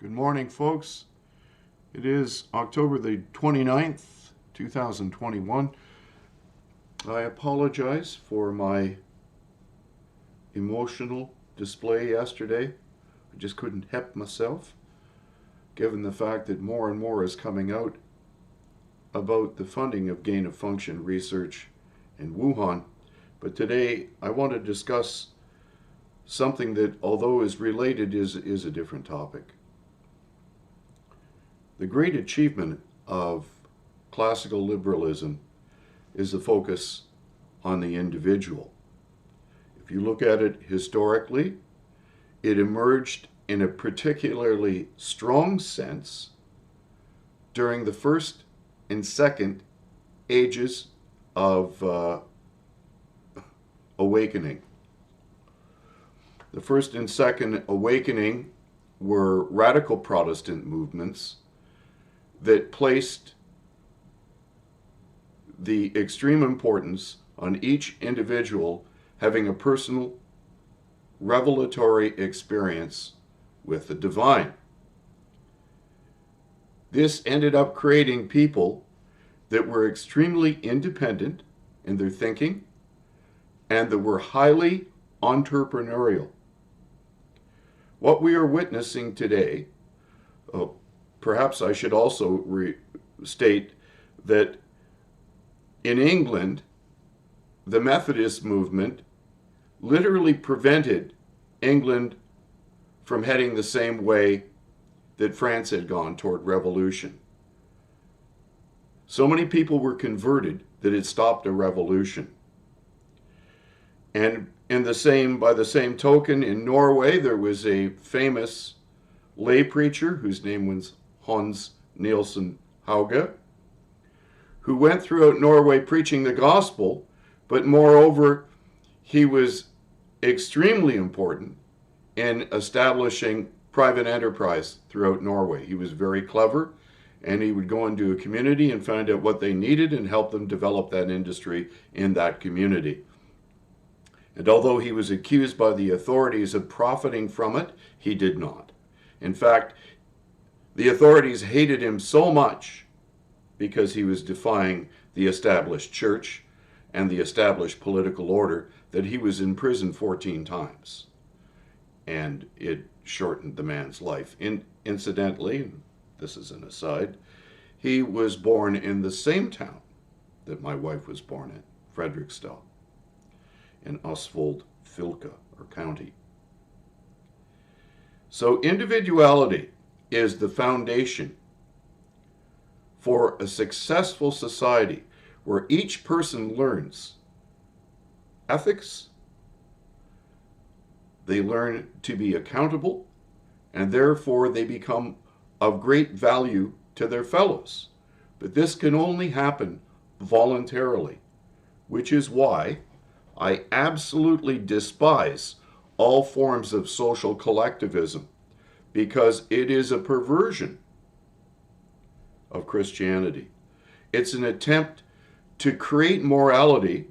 Good morning, folks. It is October the 29th, 2021. I apologize for my emotional display yesterday. I just couldn't help myself, given the fact that more and more is coming out about the funding of gain-of-function research in Wuhan. But today I want to discuss something that, although is related, is a different topic. The great achievement of classical liberalism is the focus on the individual. If you look at it historically, it emerged in a particularly strong sense during the first and second ages of awakening. The first and second awakening were radical Protestant movements that placed the extreme importance on each individual having a personal revelatory experience with the divine. This ended up creating people that were extremely independent in their thinking and that were highly entrepreneurial. What we are witnessing today, perhaps I should also state that in England, the Methodist movement literally prevented England from heading the same way that France had gone toward revolution. So many people were converted that it stopped a revolution. And by the same token, in Norway, there was a famous lay preacher whose name was Hans Nielsen Hauge, who went throughout Norway preaching the gospel, but moreover, he was extremely important in establishing private enterprise throughout Norway. He was very clever, and he would go into a community and find out what they needed and help them develop that industry in that community. And although he was accused by the authorities of profiting from it, he did not. In fact, the authorities hated him so much because he was defying the established church and the established political order that he was in prison 14 times. And it shortened the man's life. Incidentally, this is an aside, he was born in the same town that my wife was born in, Frederiksstad, in Østfold fylke, or county. So individuality is the foundation for a successful society where each person learns ethics, they learn to be accountable, and therefore they become of great value to their fellows. But this can only happen voluntarily, which is why I absolutely despise all forms of social collectivism, because it is a perversion of Christianity. It's an attempt to create morality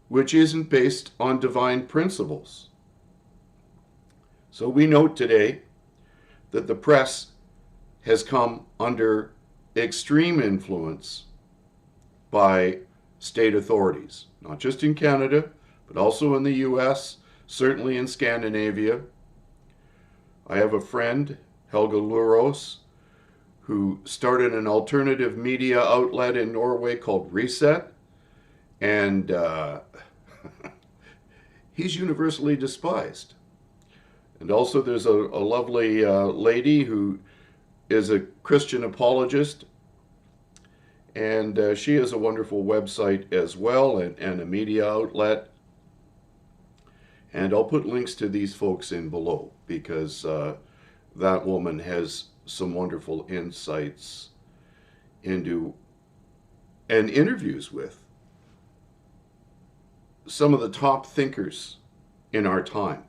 which isn't based on divine principles. So we note today that the press has come under extreme influence by state authorities, not just in Canada, but also in the US, certainly in Scandinavia. I have a friend, Helga Luros, who started an alternative media outlet in Norway called Reset, and he's universally despised. And also there's a lovely lady who is a Christian apologist, and she has a wonderful website as well, and a media outlet. And I'll put links to these folks in below, because that woman has some wonderful insights into and interviews with some of the top thinkers in our time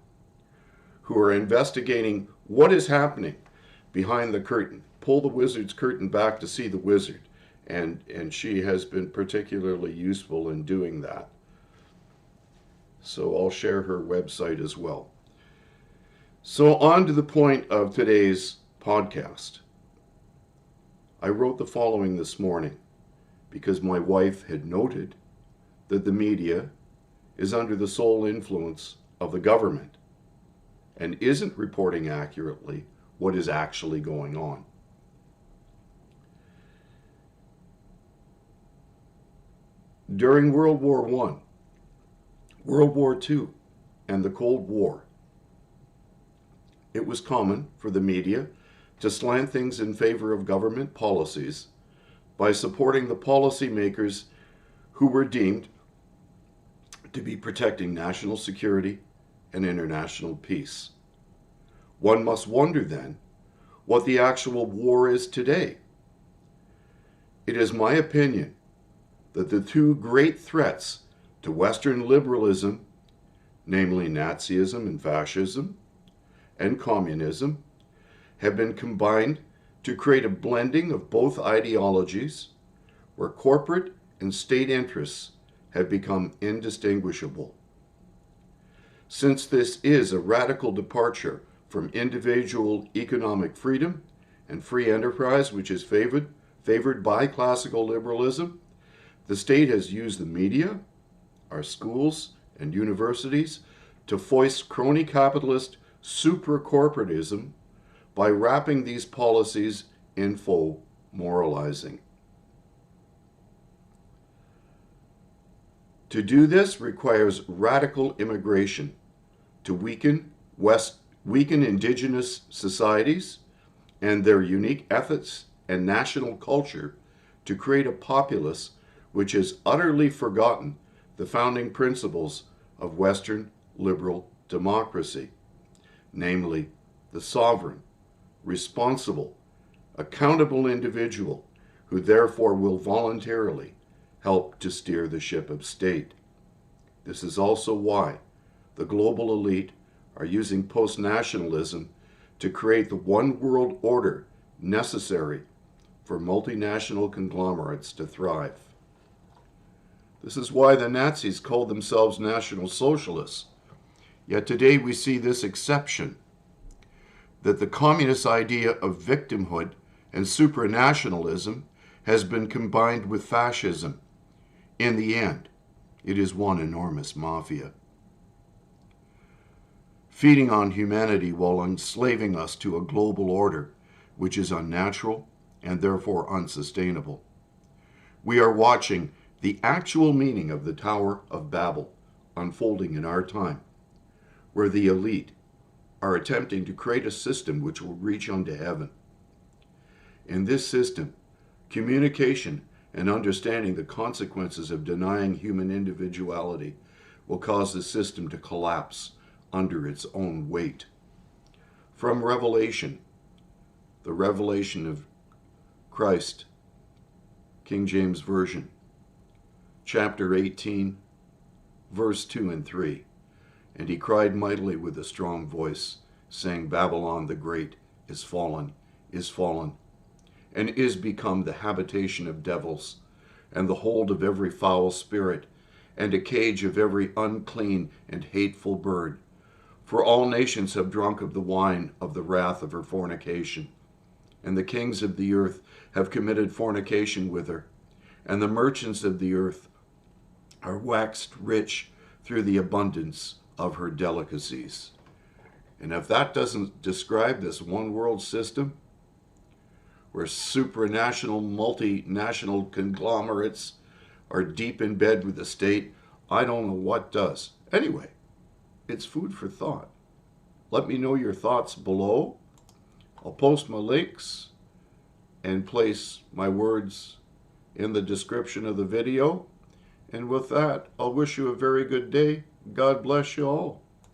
who are investigating what is happening behind the curtain. Pull the wizard's curtain back to see the wizard. And she has been particularly useful in doing that. So I'll share her website as well. So on to the point of today's podcast. I wrote the following this morning because my wife had noted that the media is under the sole influence of the government and isn't reporting accurately what is actually going on. During World War I, World War II, and the Cold War, it was common for the media to slant things in favor of government policies by supporting the policymakers who were deemed to be protecting national security and international peace. One must wonder then what the actual war is today. It is my opinion that the two great threats to Western liberalism, namely Nazism and Fascism and communism, have been combined to create a blending of both ideologies where corporate and state interests have become indistinguishable. Since this is a radical departure from individual economic freedom and free enterprise, which is favored by classical liberalism, the state has used the media, our schools and universities to foist crony capitalist supra-corporatism by wrapping these policies in faux moralizing. To do this requires radical immigration to weaken indigenous societies and their unique ethics and national culture to create a populace which has utterly forgotten the founding principles of Western liberal democracy, namely the sovereign, responsible, accountable individual who therefore will voluntarily help to steer the ship of state. This is also why the global elite are using post-nationalism to create the one world order necessary for multinational conglomerates to thrive. This is why the Nazis called themselves National Socialists. Yet today we see this exception, that the communist idea of victimhood and supranationalism has been combined with fascism. In the end, it is one enormous mafia, feeding on humanity while enslaving us to a global order which is unnatural and therefore unsustainable. We are watching the actual meaning of the Tower of Babel unfolding in our time, where the elite are attempting to create a system which will reach unto heaven. In this system, communication and understanding the consequences of denying human individuality will cause the system to collapse under its own weight. From Revelation, the revelation of Christ, King James Version, chapter 18, verse 2 and 3. And he cried mightily with a strong voice, saying, Babylon the great is fallen, and is become the habitation of devils, and the hold of every foul spirit, and a cage of every unclean and hateful bird. For all nations have drunk of the wine of the wrath of her fornication. And the kings of the earth have committed fornication with her, and the merchants of the earth are waxed rich through the abundance of her delicacies. And if that doesn't describe this one world system, where supranational, multinational conglomerates are deep in bed with the state, I don't know what does. Anyway, it's food for thought. Let me know your thoughts below. I'll post my links and place my words in the description of the video. And with that, I'll wish you a very good day. God bless you all.